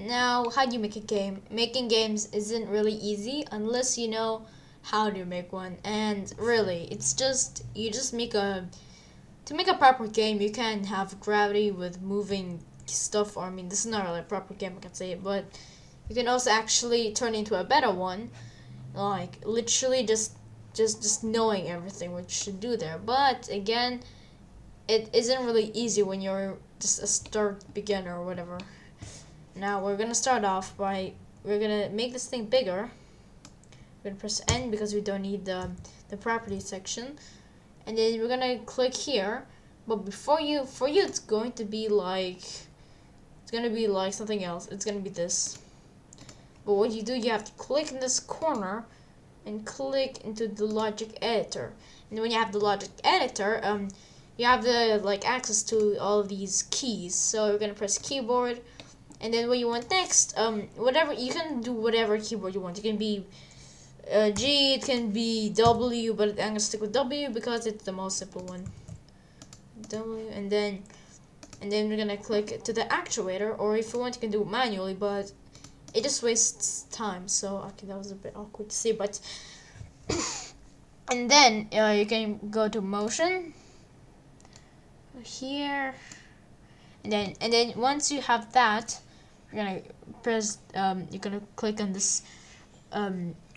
Now, how do you make a game? Making games isn't really easy unless you know how to make one. And really, it's just you just make a to make a proper game. You can have gravity with moving stuff. Or I mean, this is not really a proper game, I can say it, but you can also actually turn into a better one. Like literally just knowing everything what you should do there. But again, it isn't really easy when you're just a start beginner or whatever. Now we're gonna start off by we're gonna make this thing bigger. We're gonna press N because we don't need the properties section, and then we're gonna click here. But for you it's going to be like something else. It's gonna be this. But what you do, you have to click in this corner and click into the logic editor. And when you have the logic editor, you have the access to all of these keys. So you're gonna press keyboard, and then what you want next, whatever you can do, whatever keyboard you want. It can be G, it can be W, but I'm gonna stick with W because it's the most simple one. W, and then we're gonna click to the actuator, or if you want, you can do it manually, but it just wastes time. So okay, that was a bit awkward to see, but and then you can go to motion here, and then once you have that, you're gonna press you're gonna click on this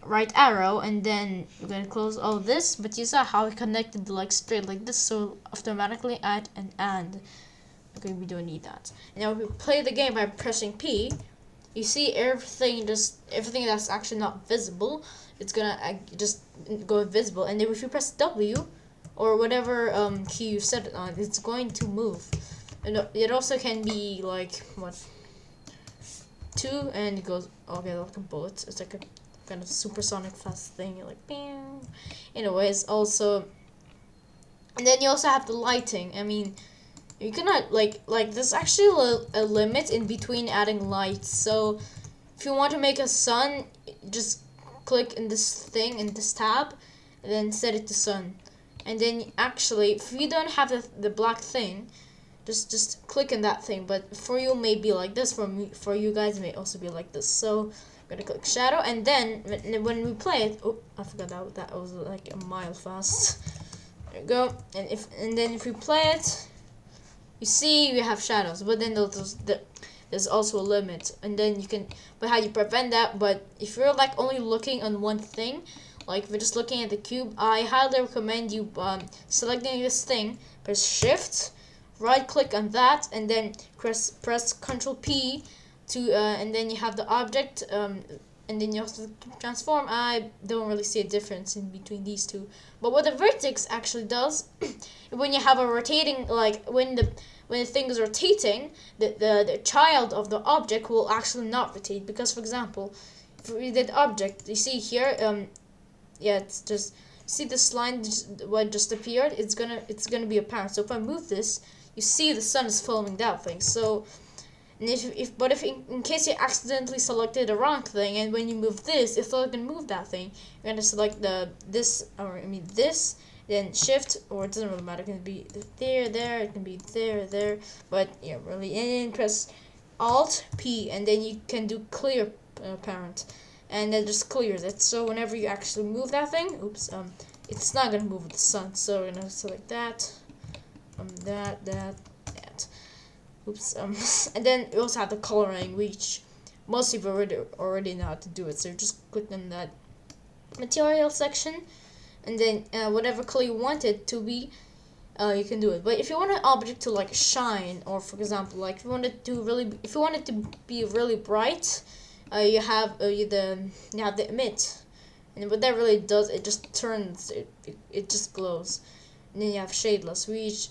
right arrow, and then you're gonna close all of this. But you saw how it connected straight like this, so automatically add an and. Okay, we don't need that. And now if we play the game by pressing P, you see everything that's actually not visible, it's gonna just go invisible. And then if you press W or whatever key you set it on, it's going to move. And it also can be like what, 2, and it goes like a bullet. It's like a kind of supersonic fast thing, like bam. Anyways, also, and then you also have the lighting. I mean, you cannot there's actually a limit in between adding lights. So if you want to make a sun, just click in this thing in this tab and then set it to sun. And then actually, if you don't have the black thing, just click in that thing. But for you, may be like this. For you guys, it may also be like this. So I'm gonna click shadow, and then when we play it, oh, I forgot that was like a mile fast. There you go. And then if we play it, you see we have shadows, but then there's also a limit. And then you can, but how you prevent that? But if you're only looking on one thing, like if you're just looking at the cube, I highly recommend you selecting this thing, press shift, right click on that, and then press Ctrl P to and then you have the object, and then you have to transform. I don't really see a difference in between these two. But what the vertex actually does, when you have a rotating, when the thing is rotating, the child of the object will actually not rotate. Because for example, if we did object, you see here, yeah, it's just, see this line what just appeared, it's gonna be apparent. So if I move this, you see the sun is following that thing. So, and if in case you accidentally selected the wrong thing, and when you move this, it's not gonna move that thing. You're gonna select this, then shift, or it doesn't really matter. It can be there, it can be there. But yeah, really, and then press Alt P, and then you can do clear parent, and that just clears it. So whenever you actually move that thing, it's not gonna move with the sun. So we're gonna select that, that. And then we also have the coloring, which most of you already know how to do it. So just click on that material section, and then whatever color you want it to be, you can do it. But if you want an object to shine, or for example, if you want it to be really bright, you have the emit, and what that really does, it just turns it just glows. And then you have shadeless, which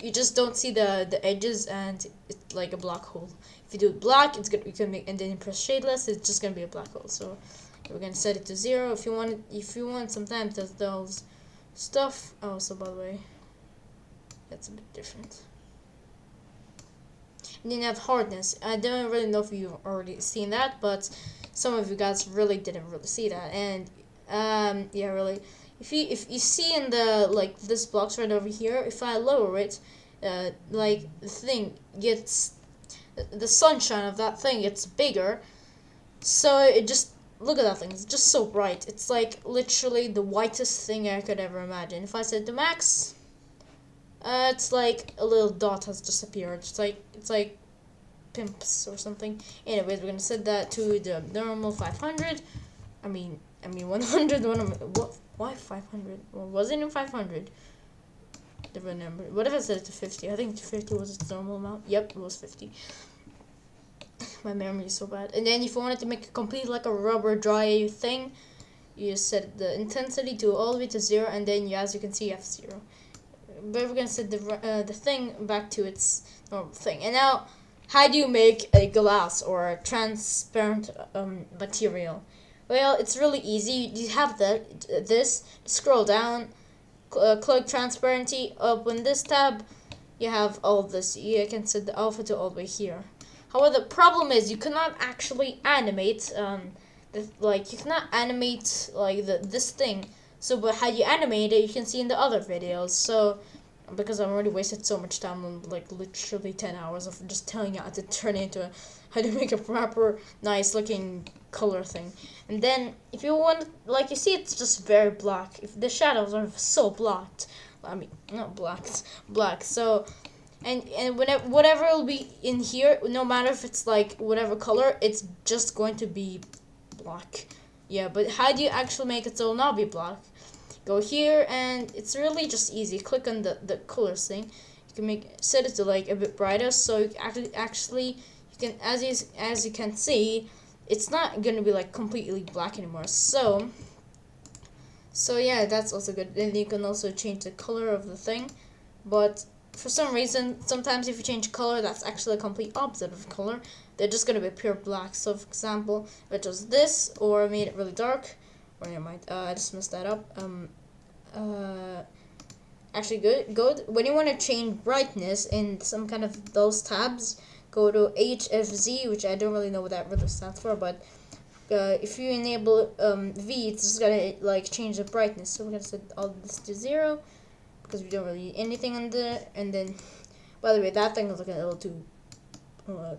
you just don't see the edges, and it's like a black hole. If you do it black, it's good. You can make, and then you press shadeless, it's just gonna be a black hole. So we're gonna set it to 0. If you want, sometimes there's those stuff. Oh, so by the way, that's a bit different. And then you have hardness. I don't really know if you've already seen that, but some of you guys really didn't really see that. And yeah, really. If you see in the this box right over here, if I lower it, the thing gets the sunshine of that thing gets bigger. So it just, look at that thing. It's just so bright. It's like literally the whitest thing I could ever imagine. If I set the max, it's like a little dot has just appeared. It's like pimps or something. Anyways, we're gonna set that to the normal 500. I mean 100. What? Why 500? Well, wasn't it 500? Different number. What if I set it to 50? I think 50 was its normal amount. Yep, it was 50. My memory is so bad. And then if you wanted to make it complete like a rubber dry thing, you just set the intensity to all the way to 0, and then you, as you can see, you have 0. But we're gonna set the thing back to its normal thing. And now, how do you make a glass or a transparent material? Well, it's really easy. You have this. Scroll down, click transparency. Open this tab. You have all this. You can set the alpha to all the way here. However, the problem is you cannot actually animate you cannot animate like this thing. So, but how you animate it, you can see in the other videos. So, because I've already wasted so much time on like literally 10 hours of just telling you how to turn it into how to make a proper nice looking color thing. And then if you want, like you see, it's just very black. If the shadows are so blocked, I mean not blacked, black. So and whatever will be in here, no matter if it's like whatever color, it's just going to be black. Yeah, but how do you actually make it so it'll not be black? Go here, and it's really just easy. Click on the colors thing. You can set it to like a bit brighter, so you actually you can, as you can see, it's not gonna be like completely black anymore. So yeah, that's also good. And you can also change the color of the thing, but for some reason, sometimes if you change color, that's actually a complete opposite of color. They're just gonna be pure black. So for example, if it was this, or made it really dark, or never mind, I just messed that up. Actually, go when you want to change brightness in some kind of those tabs, go to HFZ, which I don't really know what that really stands for, but if you enable V, it's just gonna like change the brightness. So we're gonna set all this to 0 because we don't really need anything on there. And then, by the way, that thing is looking a little too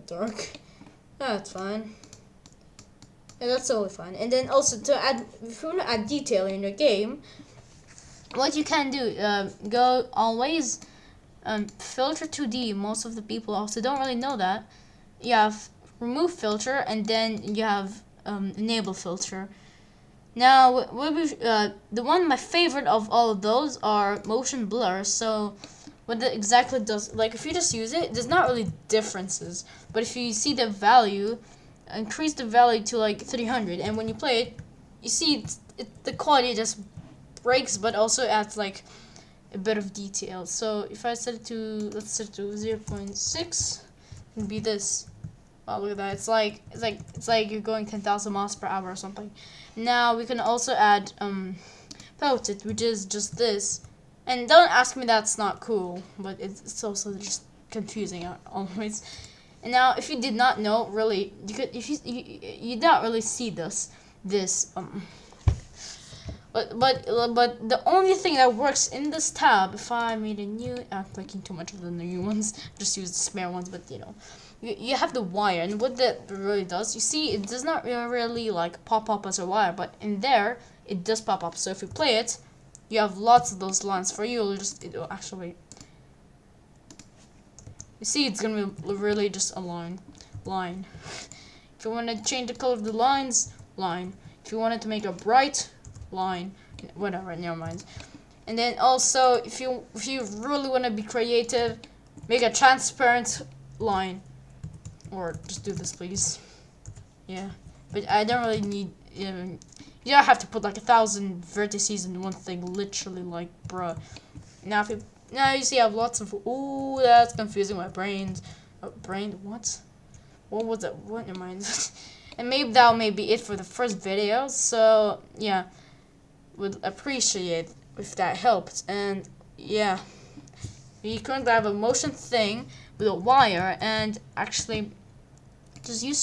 dark. That's fine. Yeah, that's totally fine. And then also to add, if you want to add detail in your game, what you can do, go always filter 2D. Most of the people also don't really know that. You have remove filter, and then you have enable filter. Now, the one my favorite of all of those are motion blur. So what it exactly does, like if you just use it, there's not really differences. But if you see the value, increase the value to like 300, and when you play it, you see the quality just breaks, but also adds like a bit of detail. So if I set it to, let's set it to 0.6, it'd be this. Wow, look at that. It's like you're going 10,000 miles per hour or something. Now we can also add pelted, which is just this. And don't ask me, that's not cool, but it's also just confusing always. And now, if you did not know, really, you could, if you don't really see this. But the only thing that works in this tab, if I made a new, I'm clicking too much of the new ones, just use the spare ones, but you know, you have the wire, and what that really does, you see, it does not really like pop up as a wire, but in there, it does pop up. So if you play it, you have lots of those lines for you. It'll actually, you see, it's gonna be really just a line. If you want to change the color of the lines, line. If you wanted to make a bright line, whatever, never mind. And then also, if you really want to be creative, make a transparent line, or just do this, please. Yeah, but I don't really need. You don't have to put like 1,000 vertices in one thing, literally, like, bruh. Now you see I have lots of, ooh, that's confusing my brains. What? What was that? What? Never mind. And maybe that may be it for the first video, so, yeah. Would appreciate if that helped. And, yeah. You currently have a motion thing with a wire, and actually, just use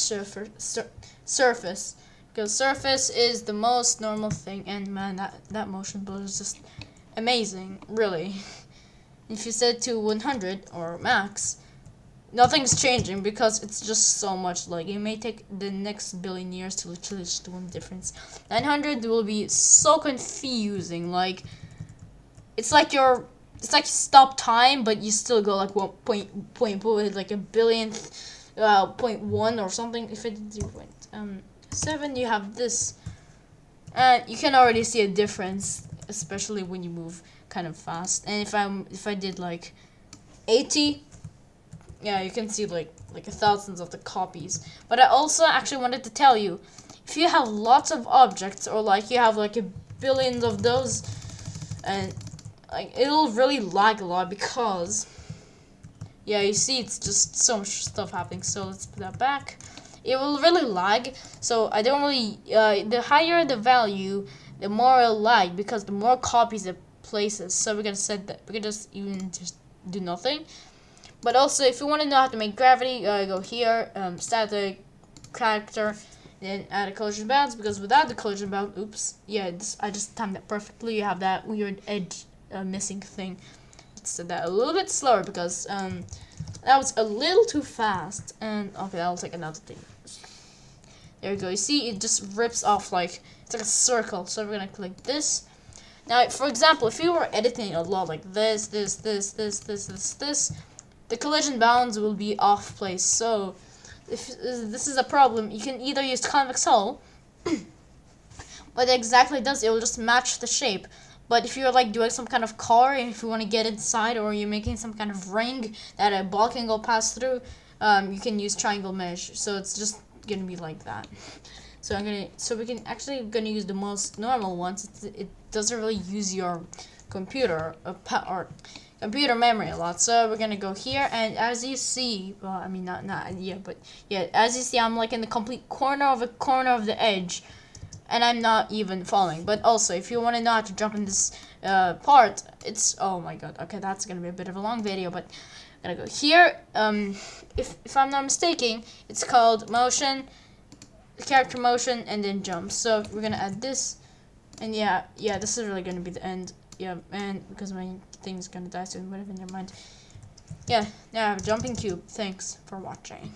surface. Because surface is the most normal thing, and man, that motion blur is just amazing, really. If you set it to 100 or max, nothing's changing because it's just so much lag. It may take the next billion years to literally just do one difference. 900 will be so confusing. Like, it's like stop time, but you still go like 1.0, like a billionth, 0.1 or something. If it did 0.7, you have this, and you can already see a difference, especially when you move kind of fast. And if I did like 80. Yeah, you can see like thousands of the copies. But I also actually wanted to tell you, if you have lots of objects, or like you have like a billion of those, and like it'll really lag a lot, because yeah, you see it's just so much stuff happening. So let's put that back. It will really lag. So I don't really the higher the value, the more it'll lag, because the more copies it places. So we're gonna set that. We can just do nothing. But also, if you want to know how to make gravity, go here, static, character, then add a collision bounds, because without the collision bound, oops, yeah, I just timed that perfectly. You have that weird edge missing thing. Let's do that a little bit slower, because that was a little too fast. And okay, that'll take another thing. There you go. You see, it just rips off like, it's like a circle. So we're gonna click this. Now, for example, if you were editing a lot like this, the collision bounds will be off place. So if this is a problem, you can either use convex hull, what it exactly does, it will just match the shape. But if you're like doing some kind of car, and if you want to get inside, or you're making some kind of ring that a ball can go pass through, you can use triangle mesh. So it's just gonna be like that. So we can actually gonna use the most normal ones. It doesn't really use your computer or computer memory a lot. So we're gonna go here, and as you see, well, I mean not yeah, but yeah, as you see, I'm like in the complete corner of the edge, and I'm not even falling. But also, if you want to know how to jump in this part, it's, oh my god, okay, that's gonna be a bit of a long video, but I'm gonna go here. If I'm not mistaken, it's called motion, character motion, and then jump. So we're gonna add this, and yeah, this is really gonna be the end. Yeah, and because my thing's gonna die soon, whatever, never mind. Yeah, now I have a jumping cube. Thanks for watching.